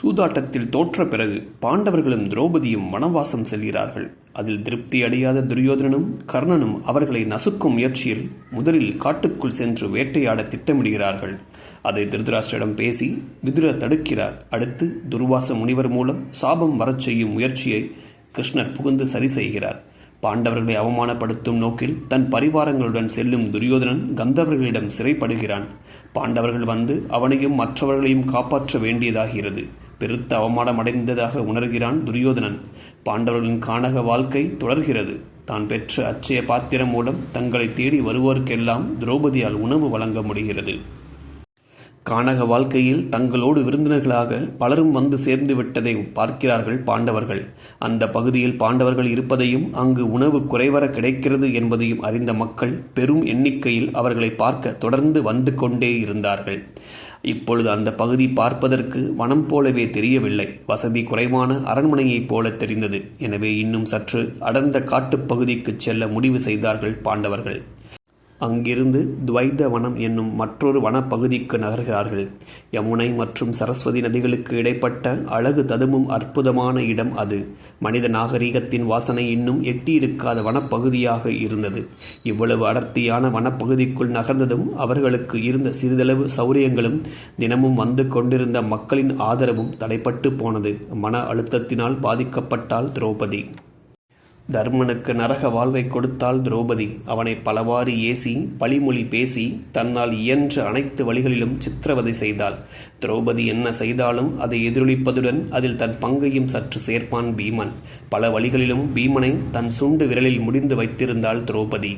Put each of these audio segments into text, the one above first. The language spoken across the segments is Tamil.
சூதாட்டத்தில் தோற்ற பிறகு பாண்டவர்களும் திரௌபதியும் வனவாசம் செல்கிறார்கள். அதில் திருப்தி அடையாத துரியோதனனும் கர்ணனும் அவர்களை நசுக்கும் முயற்சியில் முதலில் காட்டுக்குள் சென்று வேட்டையாட திட்டமிடுகிறார்கள். அதை திருதராஷ்டிரிடம் பேசி விதுரர் தடுக்கிறார். அடுத்து துர்வாச முனிவர் மூலம் சாபம் வரச் செய்யும் முயற்சியை கிருஷ்ணர் புகுந்து சரி செய்கிறார். பாண்டவர்களை அவமானப்படுத்தும் நோக்கில் தன் பரிவாரங்களுடன் செல்லும் துரியோதனன் கந்தவர்களிடம் சிறைப்படுகிறான். பாண்டவர்கள் வந்து அவனையும் மற்றவர்களையும் காப்பாற்ற வேண்டியதாகிறது. பெருத்த அவமானம் அடைந்ததாக உணர்கிறான் துரியோதனன். பாண்டவர்களின் கானக வாழ்க்கை தொடர்கிறது. தான் பெற்ற அச்சய பாத்திரம் மூலம் தங்களை தேடி வருவோருக்கெல்லாம் திரௌபதியால் உணவு வழங்க முடிகிறது. கானக வாழ்க்கையில் தங்களோடு விருந்தினர்களாக பலரும் வந்து சேர்ந்து விட்டதை பார்க்கிறார்கள் பாண்டவர்கள். அந்த பகுதியில் பாண்டவர்கள் இருப்பதையும் அங்கு உணவு குறைவர கிடைக்கிறது என்பதையும் அறிந்த மக்கள் பெரும் எண்ணிக்கையில் அவர்களை பார்க்க தொடர்ந்து வந்து கொண்டே இருந்தார்கள். இப்பொழுது அந்த பகுதி பார்ப்பதற்கு வனம் போலவே தெரியவில்லை, வசதி குறைவான அரண்மனையைப் போல தெரிந்தது. எனவே இன்னும் சற்று அடர்ந்த காட்டுப்பகுதிக்கு செல்ல முடிவு செய்தார்கள் பாண்டவர்கள். அங்கிருந்து துவைத வனம் என்னும் மற்றொரு வனப்பகுதிக்கு நகர்கிறார்கள். யமுனை மற்றும் சரஸ்வதி நதிகளுக்கு இடைப்பட்ட அழகு ததும்பும் அற்புதமான இடம் அது. மனித நாகரீகத்தின் வாசனை இன்னும் எட்டியிருக்காத வனப்பகுதியாக இருந்தது. இவ்வளவு அடர்த்தியான வனப்பகுதிக்குள் நகர்ந்ததும் அவர்களுக்கு இருந்த சிறிதளவு சௌரியங்களும் தினமும் வந்து கொண்டிருந்த மக்களின் ஆதரவும் தடைப்பட்டு போனது. மன அழுத்தத்தினால் பாதிக்கப்பட்டாள் திரௌபதி. தர்மனுக்கு நரக வாழ்வை கொடுத்தாள் திரௌபதி. அவனை பலவாறு ஏசி பழிமொழி பேசி தன்னால் இயன்ற அனைத்து வழிகளிலும் சித்திரவதை செய்தாள். திரௌபதி என்ன செய்தாலும் அதை எதிரொலிப்பதுடன் அதில் தன் பங்கையும் சற்று சேர்ப்பான் பீமன். பல வழிகளிலும் பீமனை தன் சுண்டு விரலில் முடிந்து வைத்திருந்தாள் திரௌபதி.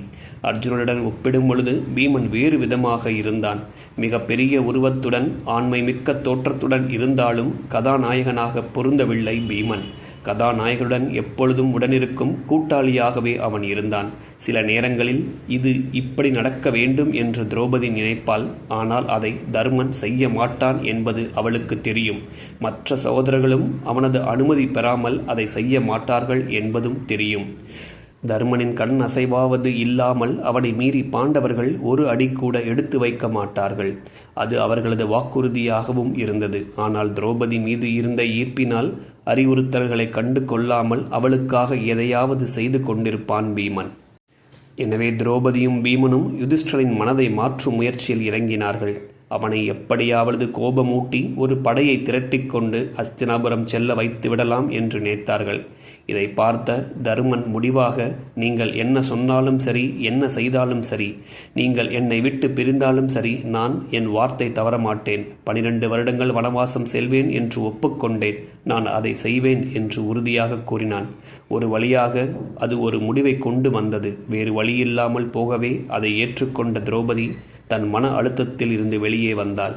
அர்ஜுனனுடன் ஒப்பிடும் பொழுது பீமன் வேறு விதமாக இருந்தான். மிக பெரிய உருவத்துடன் ஆண்மை மிக்க தோற்றத்துடன் இருந்தாலும் கதாநாயகனாக பொருந்தவில்லை பீமன். கதாநாயகனுடன் எப்பொழுதும் உடனிருக்கும் கூட்டாளியாகவே அவன் இருந்தான். சில நேரங்களில் இது இப்படி நடக்க வேண்டும் என்று திரௌபதி நினைப்பாள். ஆனால் அதை தர்மன் செய்ய மாட்டான் என்பது அவளுக்கு தெரியும். மற்ற சகோதரர்களும் அவனது அனுமதி பெறாமல் அதை செய்ய மாட்டார்கள் என்பதும் தெரியும். தர்மனின் கண் அசைவாவது இல்லாமல் அவனை மீறி பாண்டவர்கள் ஒரு அடி கூட எடுத்து வைக்க மாட்டார்கள். அது அவர்களது வாக்குறுதியாகவும் இருந்தது. ஆனால் திரௌபதி மீது இருந்த ஈர்ப்பினால் அறிவுறுத்தல்களை கண்டு கொள்ளாமல் அவளுக்காக எதையாவது செய்து கொண்டிருப்பான் பீமன். எனவே திரௌபதியும் பீமனும் யுதிஷ்டரின் மனதை மாற்றும் முயற்சியில் இறங்கினார்கள். அவனை எப்படியாவது கோபமூட்டி ஒரு படையை திரட்டிக்கொண்டு அஸ்தினாபுரம் செல்ல வைத்து விடலாம் என்று நினைத்தார்கள். இதை பார்த்த தருமன் முடிவாக, நீங்கள் என்ன சொன்னாலும் சரி, என்ன செய்தாலும் சரி, நீங்கள் என்னை விட்டு பிரிந்தாலும் சரி, நான் என் வார்த்தை தவறமாட்டேன். 12 வருடங்கள் வனவாசம் செல்வேன் என்று ஒப்புக்கொண்டேன். நான் அதை செய்வேன் என்று உறுதியாக கூறினான். ஒரு வழியாக அது ஒரு முடிவை கொண்டு வந்தது. வேறு வழியில்லாமல் போகவே அதை ஏற்றுக்கொண்ட திரௌபதி தன் மன அழுத்தத்தில் இருந்து வெளியே வந்தாள்.